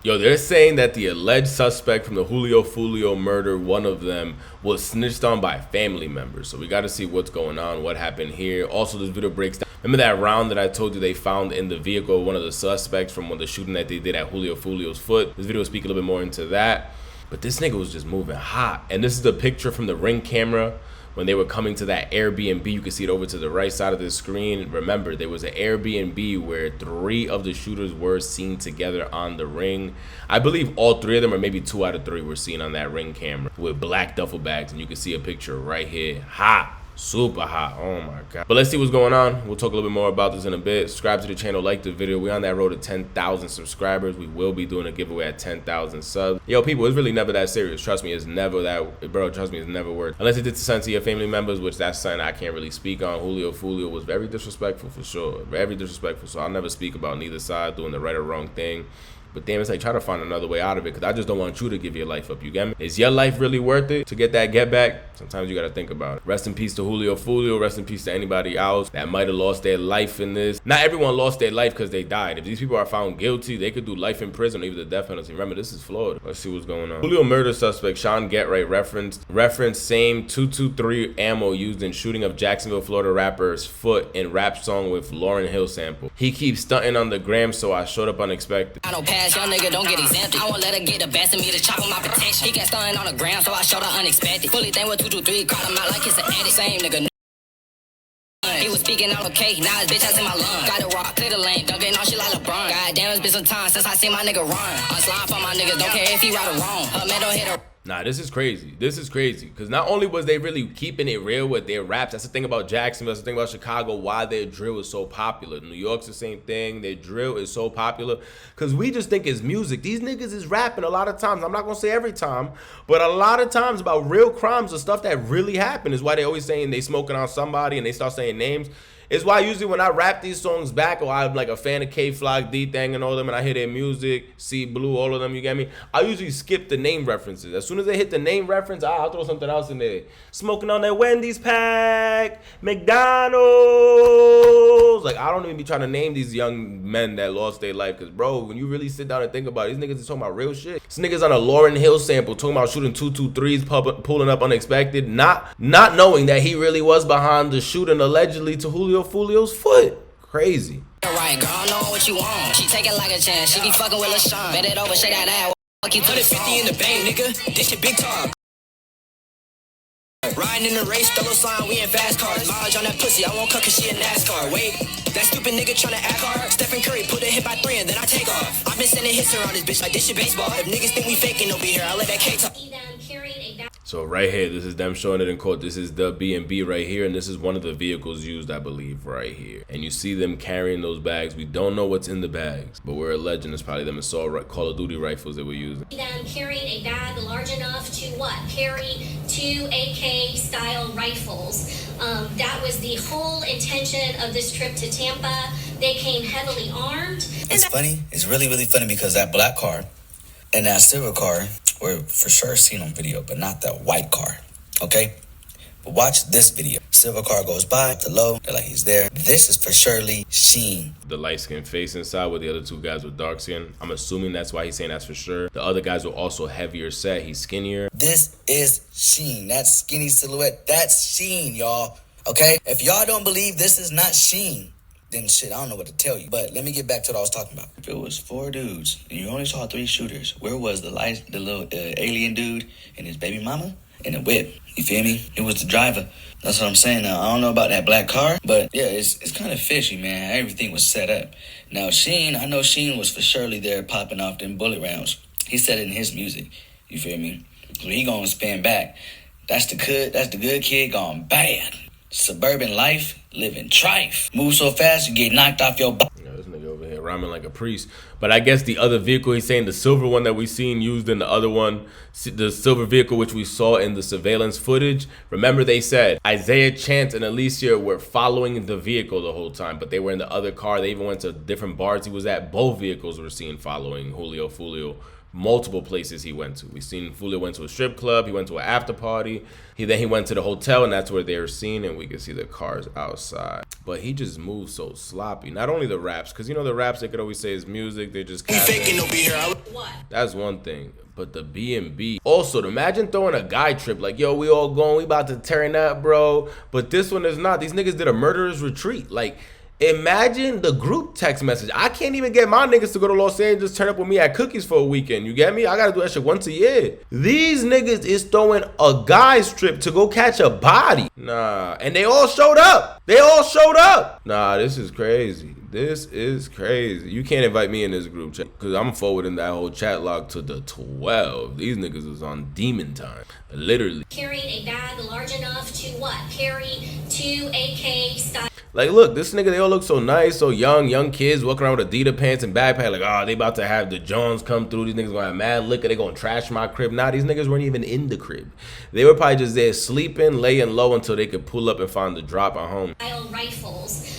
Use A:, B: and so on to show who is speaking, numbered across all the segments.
A: Yo, they're saying that the alleged suspect from the Julio Foolio murder, one of them, was snitched on by family members. So we got to see what's going on, what happened here. Also, this video breaks down. Remember that round that I told you they found in the vehicle of one of the suspects from the shooting that they did at Julio Foolio's foot? This video will speak a little bit more into that. But this nigga was just moving hot. And this is the picture from the Ring camera when they were coming to that Airbnb. You can see it over to the right side of the screen. Remember, there was an Airbnb where 3 of the shooters were seen together on the Ring. I believe all 3 of them, or maybe 2 out of 3, were seen on that Ring camera with black duffel bags. And you can see a picture right here. Hot. Super hot. Oh my god. But let's see what's going on. We'll talk a little bit more about this in a bit. Subscribe to the channel, like the video. We're on that road to 10,000 subscribers. We will be doing a giveaway at 10,000 subs. Yo, people, it's really never that serious. Trust me, it's never that, bro. Trust me, it's never worth. Unless it did something to your family members, which that's something I can't really speak on. Julio Foolio was very disrespectful for sure. Very disrespectful. So I'll never speak about neither side doing the right or wrong thing. But damn, it's like, try to find another way out of it, because I just don't want you to give your life up. You get me? Is your life really worth it to get that get back? Sometimes you got to think about it. Rest in peace to Julio Foolio. Rest in peace to anybody else that might have lost their life in this. Not everyone lost their life because they died. If these people are found guilty, they could do life in prison or even the death penalty. Remember, this is Florida. Let's see what's going on. Julio murder suspect Sean Getright referenced same .223 ammo used in shooting of Jacksonville, Florida rapper's foot in rap song with Lauryn Hill sample. He keeps stunting on the gram, so I showed up unexpected.
B: I don't pass, young nigga don't get exempted. I won't let her get the best of me to chop on my potential. He got stunning on the ground, so I showed her unexpected. Fully thing with 223, caught him out like it's an edit. Same nigga. He was speaking on okay, now his bitch has in my lung. Got a rock, clear the lane, dunking on shit like LeBron. Goddamn, it's been some time since I seen my nigga run. I slide for my niggas, don't care if he right or wrong. Her man don't hit her.
A: Nah, this is crazy. This is crazy. Because not only was they really keeping it real with their raps, that's the thing about Jacksonville, that's the thing about Chicago, why their drill is so popular. New York's the same thing. Their drill is so popular because we just think it's music. These niggas is rapping a lot of times. I'm not going to say every time, but a lot of times about real crimes or stuff that really happened is why they always saying they smoking on somebody and they start saying names. It's why usually when I rap these songs back, or I'm like a fan of K-Flock, D-Thang, and all of them, and I hear their music, C Blue, all of them, you get me? I usually skip the name references. As soon as they hit the name reference, I'll throw something else in there. Smoking on that Wendy's pack, McDonald's. Like, I don't even be trying to name these young men that lost their life, because, bro, when you really sit down and think about it, these niggas is talking about real shit. These niggas on a Lauryn Hill sample talking about shooting 223s, pulling up unexpected, not knowing that he really was behind the shooting allegedly to Julio Foolio's foot. Crazy.
B: Right, girl, know what you want. She take it like a chance. She be fucking with LaShawn. Bet it over, shake that ass. Fuck you, put it 50 in the bank, nigga. This shit big talk. Riding in the race, double sign, we in fast cars. Mileage on that pussy, I won't cut cause she a NASCAR. Wait, that stupid nigga tryna act hard. Stephen Curry put a hit by 3 and then I take off. I've been sending hits around this bitch like this shit baseball. If niggas think we faking over here, I'll let that K talk.
A: So right here, this is them showing it in court. This is the B&B right here, and this is one of the vehicles used, I believe, right here. And you see them carrying those bags. We don't know what's in the bags, but we're alleging it's probably them assault Call of Duty rifles they were using.
C: Them carrying a bag large enough to what? Carry 2 AK-style rifles. That was the whole intention of this trip to Tampa. They came heavily armed.
D: It's funny. It's really, really funny because that black car and that silver car were for sure seen on video, but not that white car, okay? But watch this video. Silver car goes by, the low, they're like, he's there. This is for surely Sheen.
A: The light-skinned face inside with the other 2 guys with dark skin. I'm assuming that's why he's saying that's for sure. The other guys were also heavier set. He's skinnier.
D: This is Sheen. That skinny silhouette, that's Sheen, y'all, okay? If y'all don't believe this is not Sheen, then shit, I don't know what to tell you. But let me get back to what I was talking about. If it was 4 dudes and you only saw 3 shooters, where was the little alien dude and his baby mama in a whip? You feel me? It was the driver. That's what I'm saying. Now, I don't know about that black car, but yeah, it's kind of fishy, man. Everything was set up. Now, Sheen, I know Sheen was for surely there popping off them bullet rounds. He said it in his music. You feel me? So he gonna spin back. That's the good kid gone bad. Suburban life, living trife. Move so fast, you get knocked off your body.
A: This nigga over here rhyming like a priest. But I guess the other vehicle, he's saying the silver one that we seen used in the other one, the silver vehicle which we saw in the surveillance footage. Remember they said Isaiah, Chance, and Alicia were following the vehicle the whole time, but they were in the other car. They even went to different bars he was at. Both vehicles were seen following Julio Foolio multiple places he went to. We seen Foolio went to a strip club, he went to an after party, then he went to the hotel, and that's where they were seen, and we can see the cars outside. But he just moves so sloppy. Not only the raps, because you know the raps they could always say is music, they just faking no be here. That's one thing. But the B&B. Also, imagine throwing a guy trip like, yo, we all going, we about to turn up, bro. But this one is not. These niggas did a murderer's retreat. Like, imagine the group text message. I can't even get my niggas to go to Los Angeles, turn up with me at Cookies for a weekend. You get me? I gotta do that shit once a year. These niggas is throwing a guy's trip to go catch a body. Nah, and they all showed up. They all showed up. Nah, this is crazy. This is crazy. You can't invite me in this group chat because I'm forwarding that whole chat log to the 12. These niggas was on demon time, literally.
C: Carrying a bag large enough to what? Carry 2 AK style.
A: Like, look, this nigga, they all look so nice, so young kids walking around with Adidas pants and backpack. Like, oh, they about to have the Jones come through. These niggas gonna have mad liquor. They gonna trash my crib. Nah, these niggas weren't even in the crib. They were probably just there sleeping, laying low until they could pull up and find the drop at home.
C: Rifles.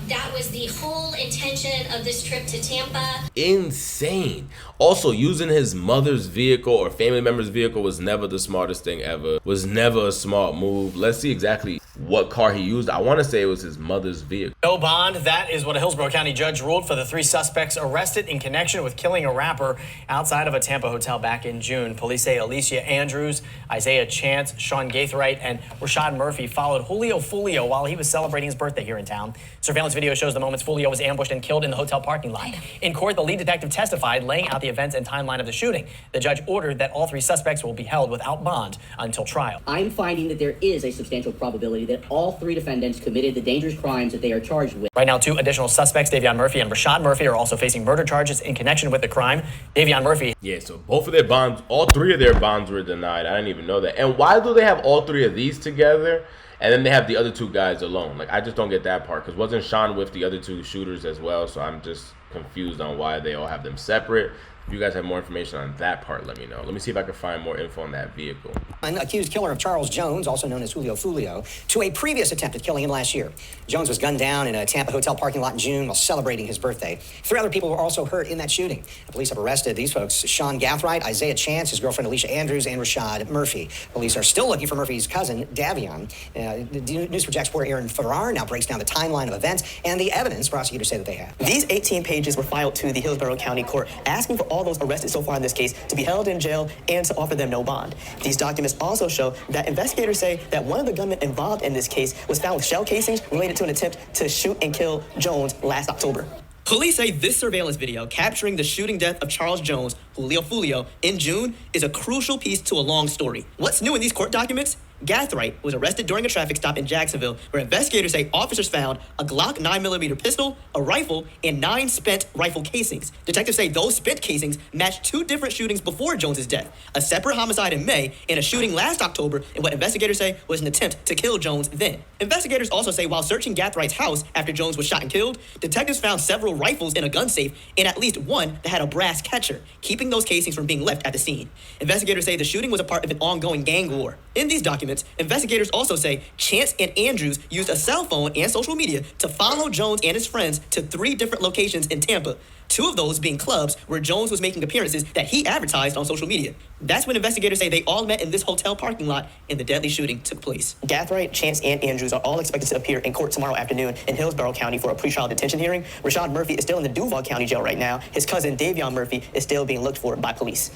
C: That was the whole intention of this trip to Tampa.
A: Insane. Also, using his mother's vehicle or family member's vehicle was never the smartest thing ever. Was never a smart move. Let's see exactly what car he used. I want to say it was his mother's vehicle.
E: No bond. That is what a Hillsborough County judge ruled for the 3 suspects arrested in connection with killing a rapper outside of a Tampa hotel back in June. Police say Alicia Andrews, Isaiah Chance, Sean Gaithright, and Rashad Murphy followed Julio Foolio while he was celebrating his birthday here in town. Surveillance video shows the moments Foolio was ambushed and killed in the hotel parking lot. In court, the lead detective testified, laying out the events and timeline of the shooting. The judge ordered that all 3 suspects will be held without bond until trial.
F: I'm finding that there is a substantial probability that all 3 defendants committed the dangerous crimes that they are charged with.
E: Right now, 2 additional suspects, Davion Murphy and Rashad Murphy, are also facing murder charges in connection with the crime. Davion Murphy.
A: Yeah, so both of their bonds, all 3 of their bonds were denied. I didn't even know that. And why do they have all 3 of these together? And then they have the other 2 guys alone. Like, I just don't get that part. Because wasn't Sean with the other 2 shooters as well? So I'm just confused on why they all have them separate. If you guys have more information on that part, let me know. Let me see if I can find more info on that vehicle.
G: An accused killer of Charles Jones, also known as Julio Foolio, to a previous attempt at killing him last year. Jones was gunned down in a Tampa hotel parking lot in June while celebrating his birthday. 3 other people were also hurt in that shooting. The police have arrested these folks: Sean Gaithright, Isaiah Chance, his girlfriend Alicia Andrews, and Rashad Murphy. Police are still looking for Murphy's cousin, Davion. News4JAX reporter Aaron Farrar now breaks down the timeline of events and the evidence prosecutors say that they have.
H: These 18 pages were filed to the Hillsborough County Court asking for all those arrested so far in this case to be held in jail and to offer them no bond. These documents also show that investigators say that one of the gunmen involved in this case was found with shell casings related to an attempt to shoot and kill Jones last October. Police say this surveillance video capturing the shooting death of Charles Jones, Julio Foolio, in June is a crucial piece to a long story. What's new in these court documents? Gaithright was arrested during a traffic stop in Jacksonville, where investigators say officers found a Glock 9mm pistol, a rifle, and 9 spent rifle casings. Detectives say those spent casings matched 2 different shootings before Jones's death, a separate homicide in May and a shooting last October in what investigators say was an attempt to kill Jones then. Investigators also say while searching Gaithright's house after Jones was shot and killed, detectives found several rifles in a gun safe and at least one that had a brass catcher, keeping those casings from being left at the scene. Investigators say the shooting was a part of an ongoing gang war. In these documents, investigators also say Chance and Andrews used a cell phone and social media to follow Jones and his friends to 3 different locations in Tampa. 2 of those being clubs where Jones was making appearances that he advertised on social media. That's when investigators say they all met in this hotel parking lot and the deadly shooting took place. Gaithright, Chance, and Andrews are all expected to appear in court tomorrow afternoon in Hillsborough County for a pretrial detention hearing. Rashad Murphy is still in the Duval County jail right now. His cousin, Davion Murphy, is still being looked for by police.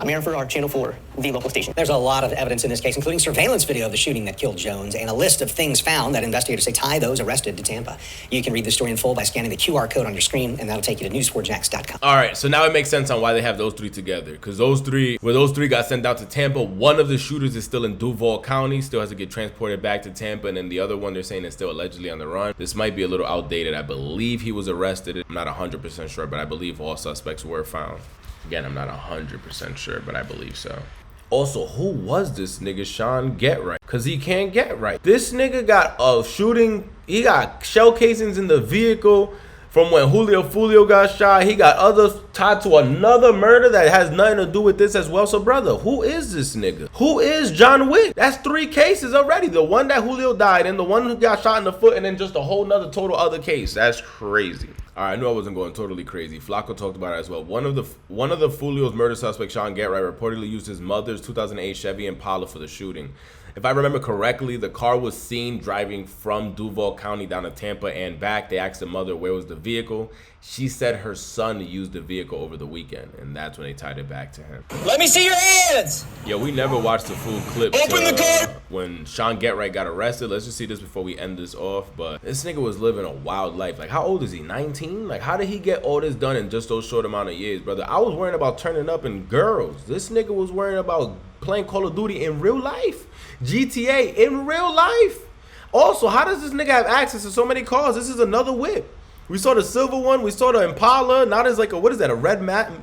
H: I'm Aaron Farrar, Channel 4, the local station.
G: There's a lot of evidence in this case, including surveillance video of the shooting that killed Jones and a list of things found that investigators say tie those arrested to Tampa. You can read the story in full by scanning the QR code on your screen, and that'll take you to news4jax.com.
A: All right, so now it makes sense on why they have those 3 together, because those 3 got sent out to Tampa. One of the shooters is still in Duval County, still has to get transported back to Tampa, and then the other one they're saying is still allegedly on the run. This might be a little outdated. I believe he was arrested. I'm not 100% sure, but I believe all suspects were found. Again, I'm not 100% sure, but I believe so. Also, who was this nigga Sean Get Right? Because he can't get right. This nigga got a shooting. He got shell casings in the vehicle from when Julio Foolio got shot. He got others tied to another murder that has nothing to do with this as well. So, brother, who is this nigga? Who is John Wick? That's 3 cases already. The one that Julio died in, the one who got shot in the foot, and then just a whole nother total other case. That's crazy. All right, I knew I wasn't going totally crazy. Flacco talked about it as well. One of the Foolio's murder suspects, Sean Gatright, reportedly used his mother's 2008 Chevy Impala for the shooting. If I remember correctly, the car was seen driving from Duval County down to Tampa and back. They asked the mother where was the vehicle. She said her son used the vehicle over the weekend, and that's when they tied it back to him.
I: Let me see your hands!
A: Yo, we never watched the full clip
I: Open the car!
A: When Sean Gatright got arrested. Let's just see this before we end this off. But this nigga was living a wild life. Like, how old is he? 19? Like, how did he get all this done in just those short amount of years, brother? I was worrying about turning up in girls. This nigga was worrying about playing Call of Duty in real life. GTA in real life. Also, how does this nigga have access to so many cars? This is another whip. We saw the silver one. We saw the Impala. Now there's like a, what is that, a red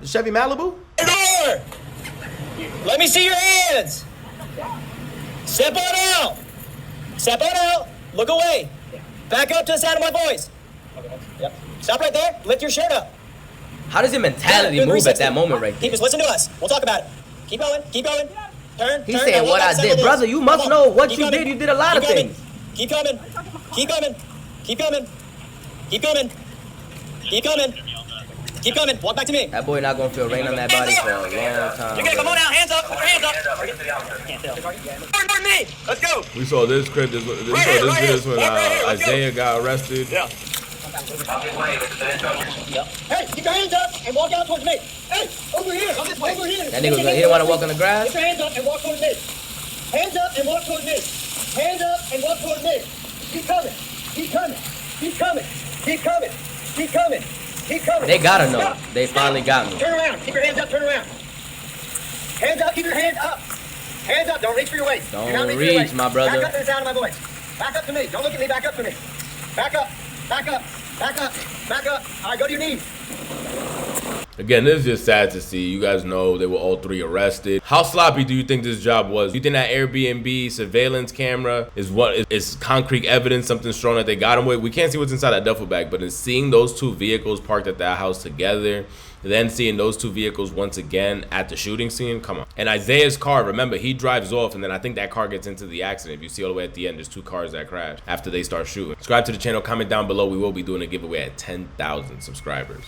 A: Chevy Malibu?
I: Let me see your hands. Step on out. Step on out. Look away. Back up to the sound of my voice. Yep. Stop right there. Lift your shirt up.
J: How does your mentality move at that moment right there?
I: Keep us, listen to us. We'll talk about it. Keep going. Keep going. Turn.
J: He's saying what I did. Brother, you must know what you did. You did a lot of things.
I: Keep coming. Keep coming. Keep coming. Keep coming. Keep coming. Keep coming. Walk back to me.
J: That boy not gonna feel rain on that body for a long time.
I: You gotta come on out. Hands up. Put your hands up. Can't tell. Me. Let's go.
A: We saw this clip. This when Isaiah got arrested.
I: Yeah. Hey, keep your hands up and walk out towards me. Hey, over here. Over here.
J: That nigga, he didn't want to walk on the grass.
I: Keep your hands up and walk towards me. Hands up and walk towards me. Hands up and walk towards me. Keep coming. Keep coming. Keep coming. Keep coming. Keep coming. Keep coming.
J: They gotta know. They finally got me.
I: Turn around. Keep your hands up. Turn around. Hands up. Keep your hands up. Hands up. Don't reach for your waist.
J: Don't reach, my brother.
I: Back up to the sound of my voice. Back up to me. Don't look at me. Back up to me. Back up. Back up. Back up. Back up. All right, go to your knees.
A: Again, this is just sad to see. You guys know they were all 3 arrested. How sloppy do you think this job was? Do you think that Airbnb surveillance camera is concrete evidence, something strong that they got him with? We can't see what's inside that duffel bag, but in seeing those 2 vehicles parked at that house together, then seeing those 2 vehicles once again at the shooting scene, come on. And Isaiah's car, remember, he drives off, and then I think that car gets into the accident. If you see all the way at the end, there's 2 cars that crash after they start shooting. Subscribe to the channel, comment down below. We will be doing a giveaway at 10,000 subscribers.